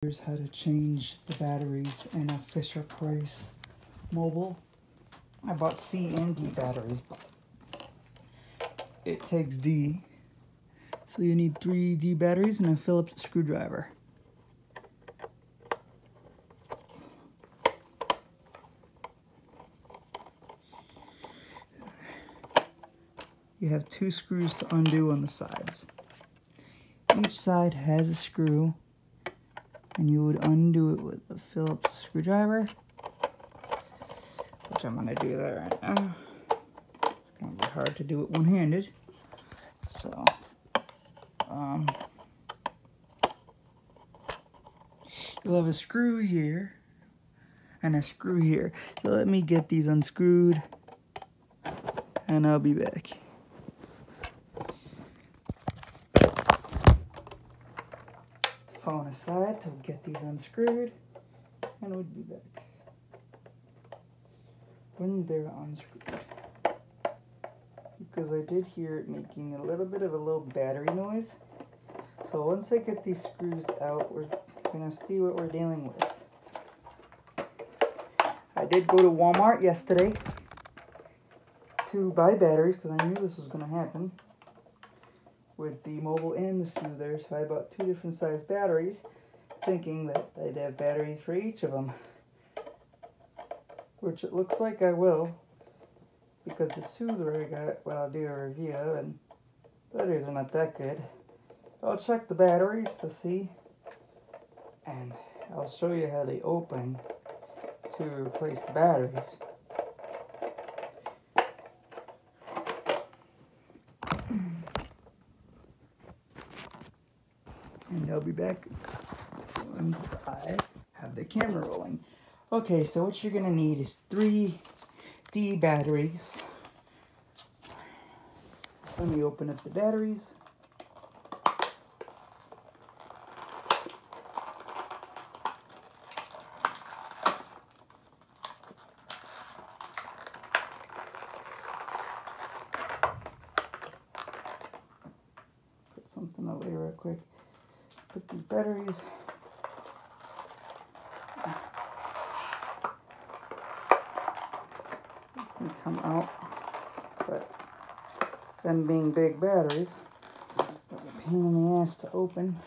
Here's how to change the batteries in a Fisher Price Moble. I bought C and D batteries, but it takes D. So you need 3 D batteries and a Phillips screwdriver. You have 2 screws to undo on the sides. Each side has a screw, and you would undo it with a Phillips screwdriver, which I'm going to do that right now. It's going to be hard to do it one-handed. So, you'll have a screw here and a screw here. So let me get these unscrewed, and I'll be back. Phone aside to get these unscrewed, and we'll be back when they're unscrewed, because I did hear it making a little bit of a low battery noise. So once I get these screws out, we're gonna see what we're dealing with. I did go to Walmart yesterday to buy batteries because I knew this was gonna happen with the Moble and the Soother, so I bought 2 different size batteries, thinking that I'd have batteries for each of them, which it looks like I will, because the Soother I got when I'll do a review, and batteries are not that good. I'll check the batteries to see, and I'll show you how they open to replace the batteries. And I'll be back once I have the camera rolling. Okay, so what you're gonna need is 3 D batteries. Let me open up the batteries. Put something away real quick. Put these batteries. They can come out, but them being big batteries, they're a pain in the ass to open.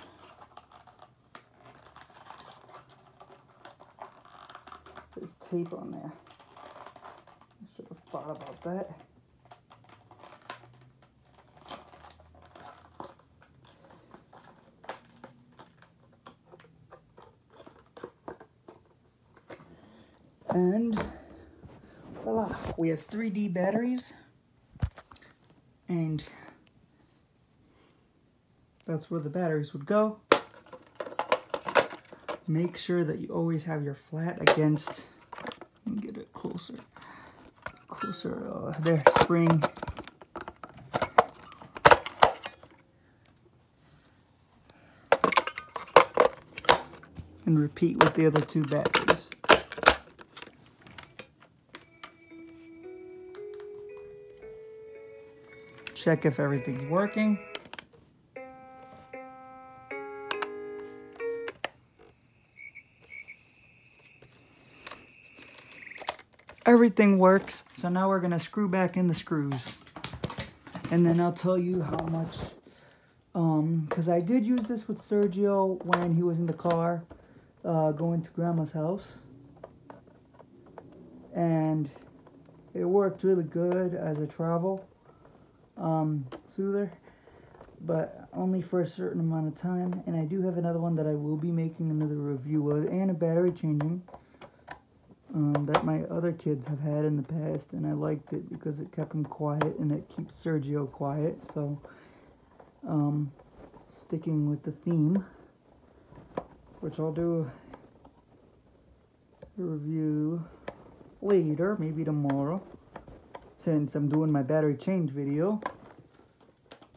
There's tape on there. I should have thought about that. And voila, we have 3 D batteries, and that's where the batteries would go. Make sure that you always have your flat against, let me get it closer, there, spring. And repeat with the other 2 batteries. Check if everything's working. Everything works, so now we're gonna screw back in the screws. And then I'll tell you how much, because I did use this with Sergio when he was in the car going to Grandma's house. And it worked really good as a travel soother, but only for a certain amount of time. And I do have another one that I will be making another review of, and a battery changing that my other kids have had in the past, and I liked it because it kept them quiet and it keeps Sergio quiet. So sticking with the theme, which I'll do a review later, maybe tomorrow, since I'm doing my battery change video.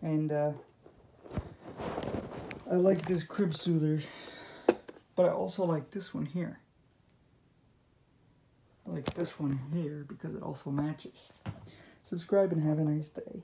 And I like this crib soother, but I also like this one here. I like this one here because it also matches. Subscribe and have a nice day.